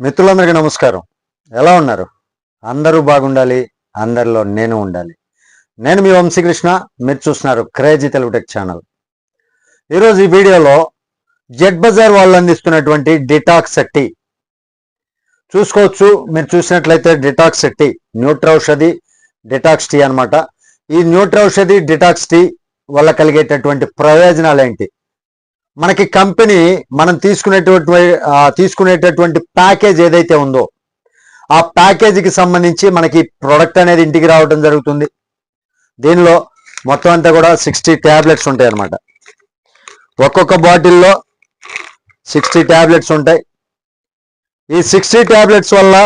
మిత్రులందరికీ నమస్కారం. ఎలా ఉన్నారు? అందరూ బాగుండాలి, అందరిలో నేను ఉండాలి. నేను మీ వంశీకృష్ణ. మీరు చూస్తున్నారు క్రేజీ తెలుగు టెక్ ఛానల్. ఈరోజు ఈ వీడియోలో జెడ్ బజార్ వాళ్ళు అందిస్తున్నటువంటి డిటాక్స్ టీ చూసుకోవచ్చు. మీరు చూసినట్లయితే డిటాక్స్ టీ న్యూట్రౌషధి డిటాక్స్ టీ అనమాట. ఈ న్యూట్రౌషధి డిటాక్స్ టీ వల్ల కలిగేటటువంటి ప్రయోజనాలు ఏంటి, మనకి కంపెనీ మనం తీసుకునేటటువంటి ప్యాకేజ్ ఏదైతే ఉందో ఆ ప్యాకేజీకి సంబంధించి మనకి ప్రొడక్ట్ అనేది ఇంటికి రావడం జరుగుతుంది. దీనిలో మొత్తం అంతా కూడా 60 ట్యాబ్లెట్స్ ఉంటాయి అన్నమాట. ఒక్కొక్క బాటిల్లో 60 ట్యాబ్లెట్స్ ఉంటాయి. ఈ 60 ట్యాబ్లెట్స్ వల్ల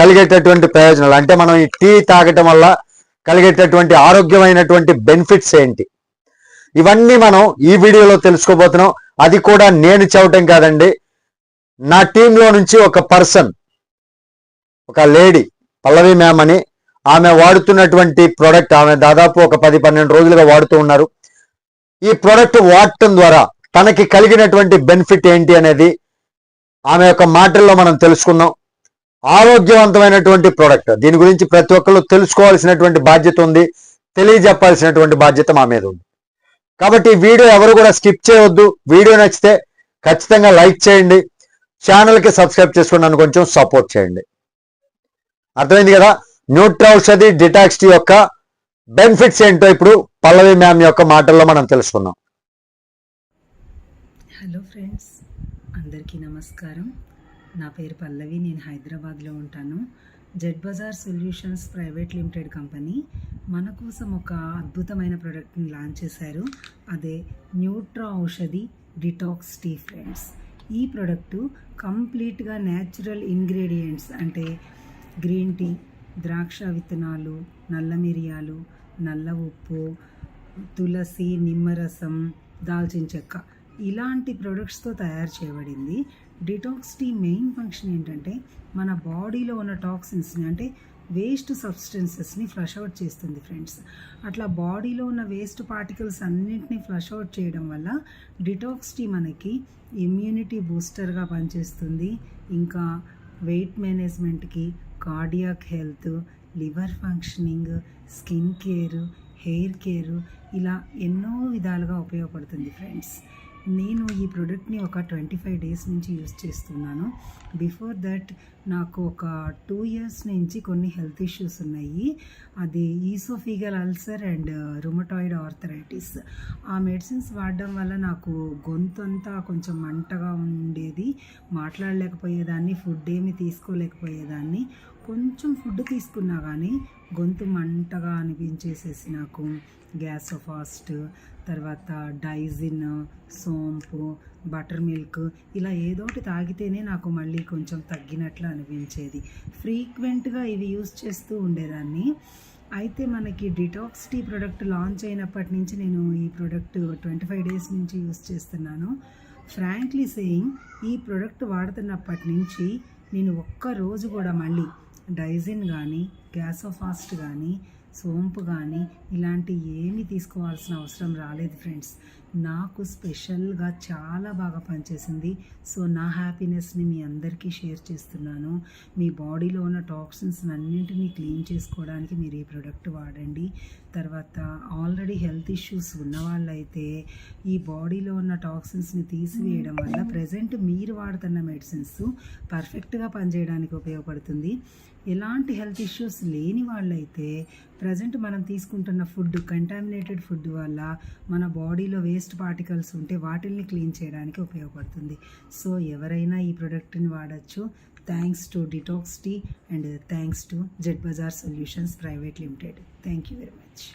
కలిగేటటువంటి ప్రయోజనాలు అంటే మనం ఈ టీ తాగటం వల్ల కలిగేటటువంటి ఆరోగ్యమైనటువంటి బెనిఫిట్స్ ఏంటి, ఇవన్నీ మనం ఈ వీడియోలో తెలుసుకోబోతున్నాం. అది కూడా నేను చెప్పటం కాదండి, నా టీంలో నుంచి ఒక పర్సన్, ఒక లేడీ పల్లవి మ్యామ్ అని, ఆమె వాడుతున్నటువంటి ప్రోడక్ట్, ఆమె దాదాపు ఒక 10-12 రోజులుగా వాడుతూ ఉన్నారు. ఈ ప్రోడక్ట్ వాడటం ద్వారా తనకి కలిగినటువంటి బెనిఫిట్ ఏంటి అనేది ఆమె యొక్క మాటల్లో మనం తెలుసుకుందాం. ఆరోగ్యవంతమైనటువంటి ప్రోడక్ట్, దీని గురించి ప్రతి ఒక్కరు తెలుసుకోవాల్సినటువంటి బాధ్యత ఉంది, తెలియజెప్పాల్సినటువంటి బాధ్యత మా మీద ఉంది. కాబట్టి ఈ వీడియో ఎవరు కూడా స్కిప్ చేయవద్దు. వీడియో నచ్చితే ఖచ్చితంగా లైక్ చేయండి, ఛానల్కి సబ్స్క్రైబ్ చేసుకుని నన్ను కొంచెం సపోర్ట్ చేయండి. అర్థమైంది కదా? న్యూట్రౌషధి డిటాక్స్ టీ యొక్క బెనిఫిట్స్ ఏంటో ఇప్పుడు పల్లవి మ్యామ్ యొక్క మాటల్లో మనం తెలుసుకుందాం. హలో ఫ్రెండ్స్, అందరికీ నమస్కారం. నా పేరు పల్లవి, నేను హైదరాబాద్లో ఉంటాను. Z Bazaar solutions private limited company మన కోసం ఒక అద్భుతమైన ప్రోడక్ట్ని లాంచ్ చేశారు. అదే న్యూట్రౌషధి డిటాక్స్ టీ ఫ్రెండ్స్. ఈ ప్రోడక్టు కంప్లీట్గా న్యాచురల్ ఇంగ్రీడియంట్స్ అంటే గ్రీన్ టీ, ద్రాక్ష విత్తనాలు, నల్ల మిరియాలు, నల్ల ఉప్పు, తులసి, నిమ్మరసం, దాల్చిన చెక్క ఇలాంటి ప్రొడక్ట్స్తో తయారు చేయబడింది. డిటాక్స్ టీ మెయిన్ ఫంక్షన్ ఏంటంటే మన బాడీలో ఉన్న టాక్సిన్స్ని అంటే వేస్ట్ సబ్స్టెన్సెస్ని ఫ్లష్ అవుట్ చేస్తుంది ఫ్రెండ్స్. అట్లా బాడీలో ఉన్న వేస్ట్ పార్టికల్స్ అన్నింటినీ ఫ్లష్ అవుట్ చేయడం వల్ల డిటాక్స్ టీ మనకి ఇమ్యూనిటీ బూస్టర్గా పనిచేస్తుంది. ఇంకా వెయిట్ మేనేజ్మెంట్కి, cardiac health, liver functioning, skin care, hair care ఇలా ఎన్నో విధాలుగా ఉపయోగపడుతుంది ఫ్రెండ్స్. నేను ఈ ప్రోడక్ట్ని ఒక 25 డేస్ నుంచి యూస్ చేస్తున్నాను. బిఫోర్ దట్ నాకు ఒక 2 ఇయర్స్ నుంచి కొన్ని హెల్త్ ఇష్యూస్ ఉన్నాయి. అది ఈసోఫిగల్ అల్సర్ అండ్ రుమటాయిడ్ ఆర్థరైటిస్. ఆ మెడిసిన్స్ వాడడం వల్ల నాకు గొంతు అంతా కొంచెం మంటగా ఉండేది, మాట్లాడలేకపోయేదాన్ని, ఫుడ్ ఏమి తీసుకోలేకపోయేదాన్ని. కొంచెం ఫుడ్ తీసుకున్నా కానీ గొంతు మంటగా అనిపించేసేసి నాకు గ్యాసోఫాస్ట్, తర్వాత డైజిన్, సోంపు, బటర్ మిల్క్ ఇలా ఏదోటి తాగితేనే నాకు మళ్ళీ కొంచెం తగ్గినట్లు అనిపించేది. ఫ్రీక్వెంట్గా ఇవి యూస్ చేస్తూ ఉండేదాన్ని. అయితే మనకి డిటాక్స్ టీ ప్రోడక్ట్ లాంచ్ అయినప్పటి నుంచి నేను ఈ ప్రోడక్ట్ 25 డేస్ నుంచి యూస్ చేస్తున్నాను. ఫ్రాంక్లీ సేయింగ్, ఈ ప్రోడక్ట్ వాడుతున్నప్పటి నుంచి నేను ఒక్కరోజు కూడా మళ్ళీ డైజిన్ కానీ, గ్యాసోఫాస్ట్ కానీ, సోంపు కానీ ఇలాంటి ఏమీ తీసుకోవాల్సిన అవసరం రాలేదు ఫ్రెండ్స్. నాకు స్పెషల్గా చాలా బాగా పనిచేసింది. సో నా హ్యాపీనెస్ని మీ అందరికీ షేర్ చేస్తున్నాను. మీ బాడీలో ఉన్న టాక్సిన్స్ అన్నింటినీ క్లీన్ చేసుకోవడానికి మీరు ఈ ప్రోడక్ట్ వాడండి. తర్వాత ఆల్రెడీ హెల్త్ ఇష్యూస్ ఉన్న వాళ్ళైతే ఈ బాడీలో ఉన్న టాక్సిన్స్ని తీసివేయడం వల్ల ప్రజెంట్ మీరు వాడుతున్న మెడిసిన్స్ పర్ఫెక్ట్గా పనిచేయడానికి ఉపయోగపడుతుంది. ఎలాంటి హెల్త్ ఇష్యూస్ లేని వాళ్ళైతే ప్రజెంట్ మనం తీసుకుంటున్న ఫుడ్, కంటామినేటెడ్ ఫుడ్ వల్ల మన బాడీలో వేస్ట్ పార్టికల్స్ ఉంటే వాటిల్ని క్లీన్ చేయడానికి ఉపయోగపడుతుంది. సో ఎవరైనా ఈ ప్రోడక్ట్ని వాడచ్చు. Thanks to detox tea and thanks to Z Bazaar solutions private limited. Thank you very much.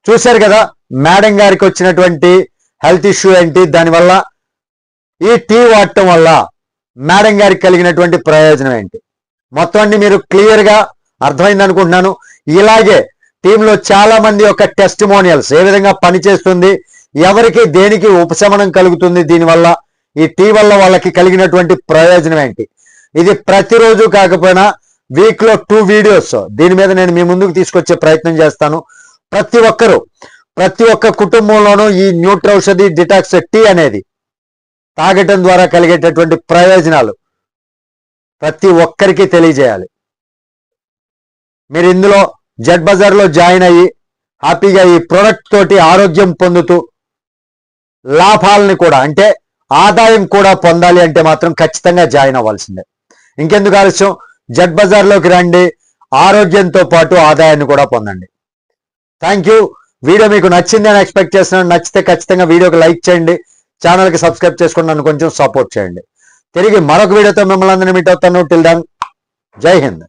చూశారు కదా మేడం గారికి వచ్చినటువంటి హెల్త్ ఇష్యూ ఏంటి, దానివల్ల ఈ టీ వాడటం వల్ల మేడం గారికి కలిగినటువంటి ప్రయోజనం ఏంటి, మొత్తం అన్ని మీరు క్లియర్గా అర్థమైంది అనుకుంటున్నాను. ఇలాగే టీంలో చాలా మంది యొక్క టెస్టిమోనియల్స్ ఏ విధంగా పనిచేస్తుంది, ఎవరికి దేనికి ఉపశమనం కలుగుతుంది, దీనివల్ల ఈ టీ వల్ల వాళ్ళకి కలిగినటువంటి ప్రయోజనం ఏంటి, ఇది ప్రతిరోజు కాకపోయినా వీక్లో 2 వీడియోస్ దీని మీద నేను మీ ముందుకు తీసుకొచ్చే ప్రయత్నం చేస్తాను. ప్రతి ఒక్క కుటుంబంలోనూ ఈ న్యూట్రౌషధి డిటాక్స్ టీ అనేది తాగటం ద్వారా కలిగేటటువంటి ప్రయోజనాలు ప్రతి ఒక్కరికి తెలియజేయాలి. మీరు ఇందులో జెడ్ బజార్లో జాయిన్ అయ్యి హ్యాపీగా ఈ ప్రోడక్ట్ తోటి ఆరోగ్యం పొందుతూ లాభాలని కూడా అంటే ఆదాయం కూడా పొందాలి అంటే మాత్రం ఖచ్చితంగా జాయిన్ అవ్వాల్సిందే. ఇంకెందుకు ఆలస్యం, జెడ్ బజార్లోకి రండి, ఆరోగ్యంతో పాటు ఆదాయాన్ని కూడా పొందండి. Thank you. వీడియో మీకు నచ్చిందని ఎక్స్పెక్ట్ చేస్తున్నాను. నచ్చితే ఖచ్చితంగా వీడియోకి లైక్ చేయండి, ఛానల్కి సబ్స్క్రైబ్ చేసుకుని నన్ను కొంచెం సపోర్ట్ చేయండి. తిరిగి మరొక వీడియోతో మిమ్మల్ని అందరినీ మీట్ అవుతాను. టిల్ దెన్, జై హింద్.